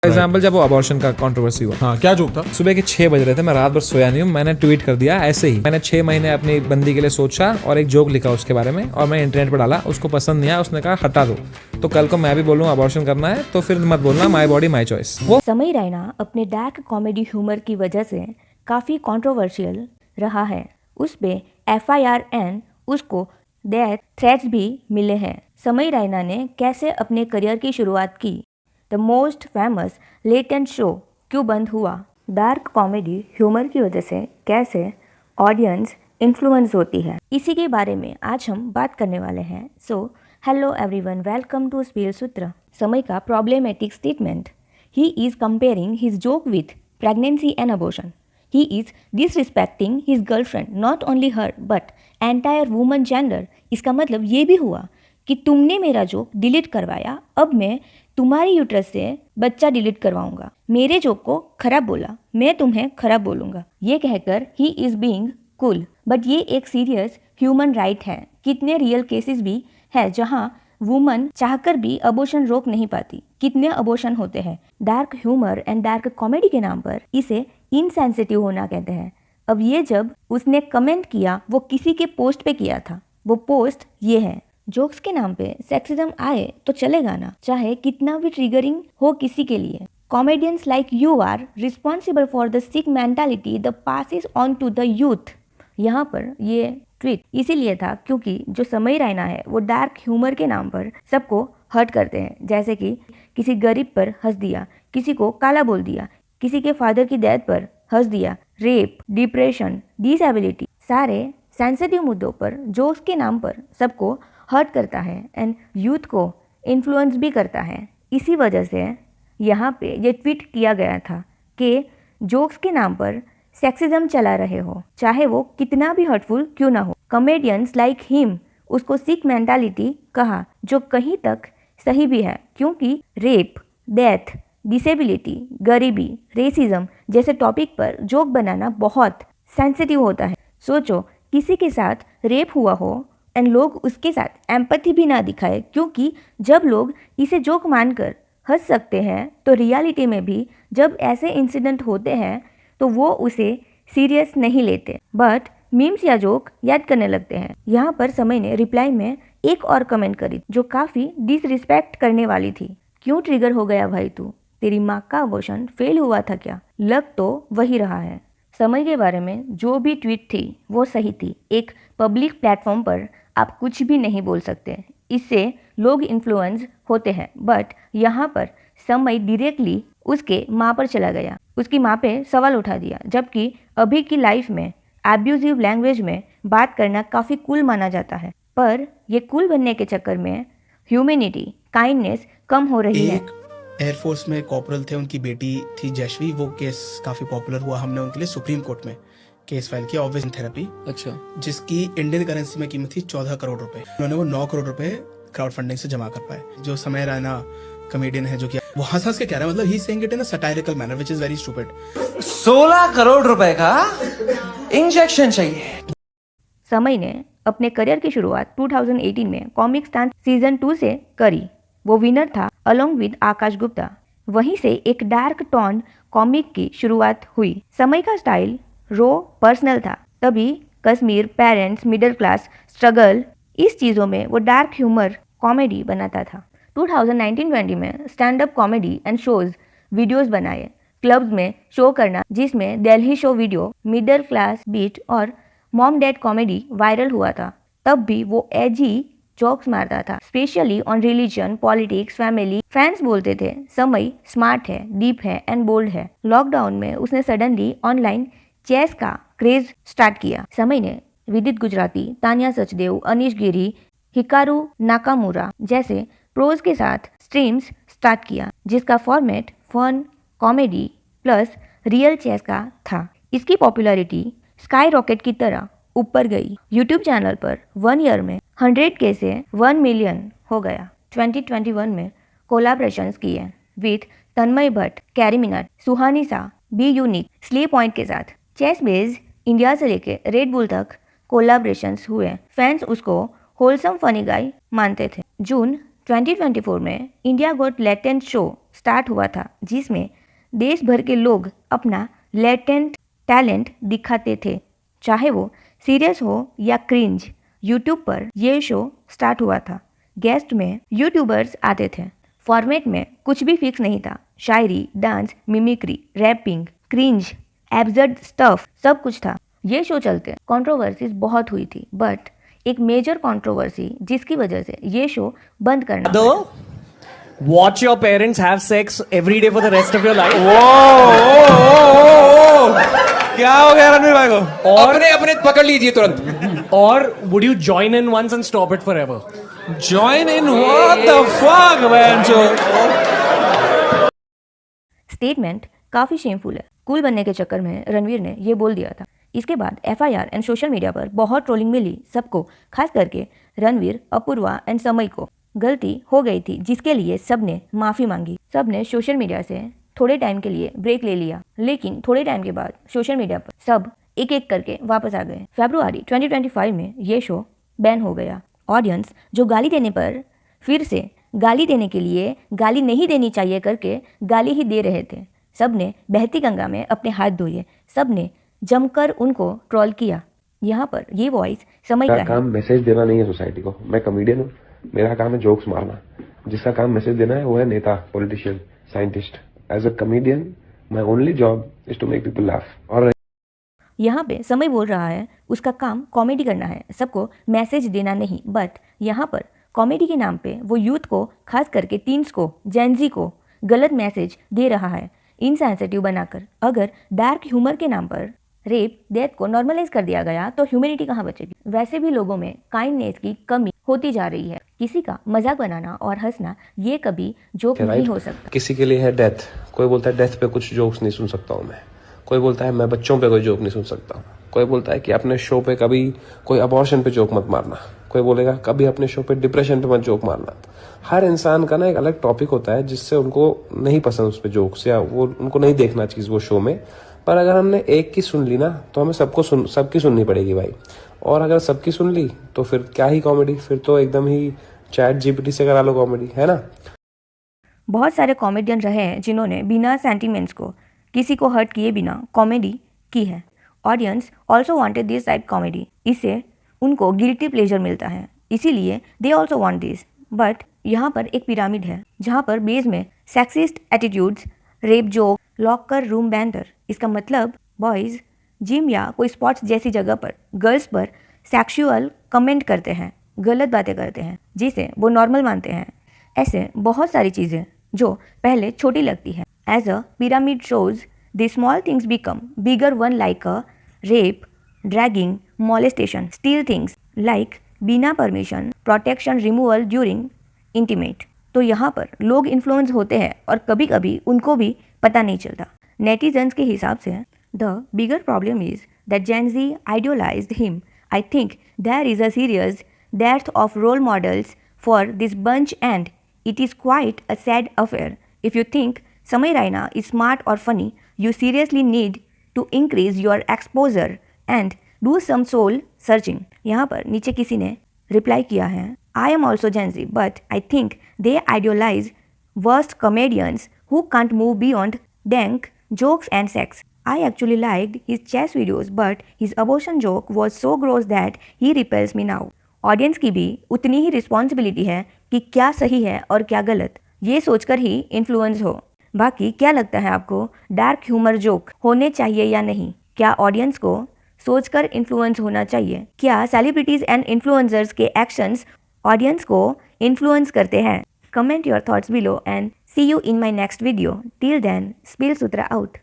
Example जब वो abortion का कंट्रोवर्सी हुआ, हाँ क्या जोक था? सुबह के 6 बज रहे थे, मैं रात भर सोया नहीं हूँ, मैंने ट्वीट कर दिया ऐसे ही। मैंने 6 महीने अपनी बंदी के लिए सोचा और एक जोक लिखा उसके बारे में और मैं इंटरनेट पर डाला। उसको पसंद नहीं आया, उसने कहा हटा दो। तो कल को मैं भी बोलूँ अबॉर्शन करना है तो फिर मत बोलना माई बॉडी माई चॉइस। वो समय रैना अपने डार्क कॉमेडी ह्यूमर की वजह से काफ़ी कंट्रोवर्शियल रहा है। उस पे FIR एंड उसको डेथ थ्रेट्स भी मिले हैं। समय रैना ने कैसे अपने करियर की शुरुआत की, the most famous latent show क्यों बंद हुआ, डार्क कॉमेडी ह्यूमर की वजह से कैसे ऑडियंस इन्फ्लुएंस होती है, इसी के बारे में आज हम बात करने वाले हैं। So hello everyone, welcome to spill Sutra. Samay का problematic statement, he is comparing his joke with pregnancy and abortion. He is disrespecting his girlfriend, not only her but entire woman gender। इसका मतलब ये भी हुआ कि तुमने मेरा जोक डिलीट करवाया, अब मैं तुम्हारी यूट्रस से बच्चा डिलीट करवाऊंगा। मेरे जोक को खराब बोला, मैं तुम्हें खराब बोलूंगा। ये कहकर he is being cool, but ये एक सीरियस ह्यूमन राइट है। कितने रियल केसेस भी है जहाँ वुमन चाहकर भी अबॉर्शन रोक नहीं पाती। कितने अबॉर्शन होते हैं। Dark humour and dark comedy के नाम पर इसे इनसेंसिटिव होना कहते हैं। अब ये जब उसने कमेंट किया, वो किसी के पोस्ट पे किया था। वो पोस्ट ये है, जोक्स के नाम पे सेक्सिज्म आए तो चलेगा ना, चाहे कितना भी ट्रिगरिंग हो किसी के लिए। Comedians like you are responsible for the sick mentality the passes on to the youth. यहाँ पर ये ट्वीट इसीलिए था क्योंकि जो समय रैना है वो डार्क ह्यूमर के नाम पर सबको हर्ट करते हैं। जैसे कि किसी गरीब पर हंस दिया, किसी को काला बोल दिया, किसी के फादर की डेथ पर हंस दिया, रेप, डिप्रेशन, डिसेबिलिटी, सारे सेंसिटिव मुद्दों पर जोक्स के नाम पर सबको हर्ट करता है एंड यूथ को इन्फ्लुएंस भी करता है। इसी वजह से यहाँ पे ये ट्वीट किया गया था कि जोक्स के नाम पर सेक्सिज्म चला रहे हो, चाहे वो कितना भी हर्टफुल क्यों ना हो। कॉमेडियंस लाइक हिम उसको सिक मेंटालिटी कहा, जो कहीं तक सही भी है क्योंकि रेप, डेथ, डिसेबिलिटी, गरीबी, रेसिज्म जैसे टॉपिक पर जोक बनाना बहुत सेंसिटिव होता है। सोचो किसी के साथ रेप हुआ हो एंड लोग उसके साथ एम्पैथी भी ना दिखाए, क्योंकि जब लोग इसे जोक मानकर हंस सकते हैं तो रियलिटी में भी जब ऐसे इंसिडेंट होते हैं तो वो उसे सीरियस नहीं लेते, बट मीम्स या जोक याद करने लगते हैं। यहाँ पर समय ने रिप्लाई में एक और कमेंट करी जो काफ़ी डिसरिस्पेक्ट करने वाली थी। क्यों ट्रिगर हो गया भाई तू? तेरी माँ का अबॉर्शन फेल हुआ था क्या? लग तो वही रहा है। समय के बारे में जो भी ट्वीट थी वो सही थी। एक पब्लिक प्लेटफॉर्म पर आप कुछ भी नहीं बोल सकते, इससे लोग इन्फ्लुएंस होते हैं। बट यहाँ पर समय डायरेक्टली उसके माँ पर चला गया, उसकी माँ पे सवाल उठा दिया, जबकि अभी की लाइफ में एब्यूजिव लैंग्वेज में बात करना काफ़ी कूल माना जाता है। पर ये कूल बनने के चक्कर में ह्यूमैनिटी, काइंडनेस कम हो रही है। एयरफोर्स में कॉर्पोरल थे, उनकी बेटी थी जयश्री। वो केस काफी पॉपुलर हुआ, हमने उनके लिए सुप्रीम कोर्ट में केस फाइल किया, ऑब्वियस थेरेपी। अच्छा, जिसकी इंडियन करेंसी में कीमत थी 14 करोड़ रुपए। उन्होंने वो 9 करोड़ रुपए क्राउड फंडिंग से जमा कर पाए। जो समय रैना कॉमेडियन है, जो कि वो हंस हंस के कह रहा है, मतलब he saying it in a satirical manner which is very stupid. 16 crore रुपए का इंजेक्शन चाहिए। समय ने अपने करियर की शुरुआत 2018 में कॉमिक स्टांस सीजन 2 से करी। वो विनर था अलोंग विद आकाश गुप्ता। वहीं से एक डार्क टोन कॉमिक की शुरुआत हुई। समय का स्टाइल रो पर्सनल था, तभी Kashmir, parents, middle class, struggle, इस चीज़ों में वो डार्क ह्यूमर कॉमेडी बनाता था। 2019-20 में stand up comedy and shows videos बनाए, क्लब्स में शो करना जिसमें Delhi show video, middle class beat और मॉम डैड कॉमेडी वायरल हुआ था। तब भी वो एजी जोक्स मारता था, specially on religion, politics, family. Fans बोलते थे समय स्मार्ट है, डीप है एंड बोल्ड है। लॉकडाउन में उसने सडनली ऑनलाइन चेस का क्रेज स्टार्ट किया। समय ने विदित गुजराती, तानिया सचदेव, अनीश गिरी, हिकारू नाकामुरा जैसे प्रोज के साथ स्ट्रीम्स स्टार्ट किया, जिसका format fun, comedy plus real chess का था। इसकी पॉपुलैरिटी स्काई रॉकेट की तरह ऊपर गई। यूट्यूब चैनल पर 1 ईयर में 100K से 1 मिलियन हो गया। 2021 में कोलैबोरेशंस किए with Tanmay Bhatt, CarryMinati, Suhani Shah, be unique, स्ली point के साथ। चेस बेस्ड इंडिया से लेके रेड बुल तक कोलैबोरेशंस हुए। फैंस उसको होलसम फनी गाय मानते थे। जून 2024 में India got latent show start हुआ था जिसमें देश भर के लोग अपना लेटेंट टैलेंट दिखाते थे, चाहे वो सीरियस हो या क्रिंज। यूट्यूब पर ये शो स्टार्ट हुआ था। गेस्ट में यूट्यूबर्स आते थे। फॉर्मेट में कुछ भी फिक्स नहीं था। शायरी, dance, mimicry, rapping, cringe, absurd stuff सब कुछ था। ये शो चलते कंट्रोवर्सीज बहुत हुई थी, बट एक मेजर कंट्रोवर्सी जिसकी वजह से ये शो बंद करना पड़ा। Watch your parents have sex every day for the rest of your life. क्या हो गया रणवीर भाई को? अपने अपने पकड़ लीजिए तुरंत। Or would you join in once and stop it forever? Join in? What the fuck, man? Statement काफी शेमफुल है। कूल बनने के चक्कर में रणवीर ने ये बोल दिया था। इसके बाद FIR एंड सोशल मीडिया पर बहुत ट्रोलिंग मिली सबको, खास करके रणवीर, अपूर्वा एंड समय को। गलती हो गई थी जिसके लिए सब ने माफ़ी मांगी। सब ने सोशल मीडिया से थोड़े टाइम के लिए ब्रेक ले लिया, लेकिन थोड़े टाइम के बाद सोशल मीडिया पर सब एक एक करके वापस आ गए। फरवरी 2025 में ये शो बैन हो गया। ऑडियंस जो गाली देने पर फिर से गाली देने के लिए गाली नहीं देनी चाहिए करके गाली ही दे रहे थे। सब ने बहती गंगा में अपने हाथ धोए। सब ने जमकर उनको ट्रोल किया। यहाँ पर ये वॉइस समय का काम मैसेज देना नहीं है सोसाइटी को। मैं कॉमेडियन हूँ, मेरा काम है जोक्स मारना। जिसका काम मैसेज देना है वो है नेता, politician, scientist. As a comedian my only job is to make people laugh. और यहाँ पे समय बोल रहा है उसका काम कॉमेडी करना है, सबको मैसेज देना नहीं। बट यहाँ पर कॉमेडी के नाम पे वो यूथ को, खास करके टीन्स को, जेनजी को गलत मैसेज दे रहा है, इनसेंसिटिव बनाकर। अगर डार्क ह्यूमर के नाम पर रेप, डेथ को नॉर्मलाइज कर दिया गया तो ह्यूमैनिटी कहाँ बचेगी। वैसे भी लोगों में काइंडनेस की कमी होती जा रही है। किसी का मजाक बनाना और हंसना ये कभी जोक नहीं हो सकता। किसी के लिए है डेथ, कोई बोलता है डेथ पे कुछ जोक्स नहीं सुन सकता हूँ मैं। कोई बोलता है मैं बच्चों पे कोई जोक नहीं सुन सकता हूँ। कोई बोलता है कि अपने शो पे कभी कोई अबॉर्शन पे जोक मत मारना। कोई बोलेगा कभी अपने शो पे डिप्रेशन पे मत जोक मारना। हर इंसान का ना एक अलग टॉपिक होता है जिससे उनको नहीं पसंद उस पे जोक्स, या वो उनको नहीं देखना चीज वो शो में। पर अगर हमने एक की सुन ली ना तो हमें सबकी सुननी पड़ेगी भाई। और अगर सबकी सुन ली तो फिर क्या ही कॉमेडी, फिर तो एकदम ही चैट GPT से करा लो कॉमेडी, है ना। बहुत सारे कॉमेडियन रहे हैं जिन्होंने बिना सेंटिमेंट्स को, किसी को हर्ट किए बिना कॉमेडी की है। Audience also wanted this type comedy. इससे उनको गिल्टी प्लेजर मिलता है, इसीलिए they also want this. But यहाँ पर एक पिरामिड है जहाँ पर बेस में sexist attitudes, rape joke, locker room banter. इसका मतलब बॉयज़ जिम या कोई स्पॉट्स जैसी जगह पर गर्ल्स पर सेक्सुअल कमेंट करते हैं, गलत बातें करते हैं जिसे वो नॉर्मल मानते हैं। ऐसे बहुत सारी चीज़ें जो पहले छोटी लगती है। As a pyramid shows the small things become bigger one, like a rape, dragging, molestation, steal things like बिना permission, protection removal during intimate. तो यहाँ पर लोग इन्फ्लुएंस होते हैं और कभी कभी उनको भी पता नहीं चलता। नेटिजन्स के हिसाब से the bigger problem is that Gen Z idolized him. I think there is a serious death of role models for this bunch and it is quite a sad affair. If you think Samay Raina is smart और funny, you seriously need to increase your exposure and do some soul searching। यहाँ पर नीचे किसी ने reply किया है, I am also Gen Z, but I think they idealize worst comedians who can't move beyond dank jokes and sex. I actually liked his chess videos, but his abortion joke was so gross that he repels me now। Audience की भी उतनी ही responsibility है कि क्या सही है और क्या गलत, ये सोचकर ही इन्फ्लुएंस हो। बाकी क्या लगता है आपको, डार्क ह्यूमर जोक होने चाहिए या नहीं? क्या ऑडियंस को सोचकर इन्फ्लुएंस होना चाहिए? क्या सेलिब्रिटीज एंड इन्फ्लुएंसर्स के एक्शंस ऑडियंस को इन्फ्लुएंस करते हैं? Comment your thoughts below and see you in my next video. Till then, spill Sutra out.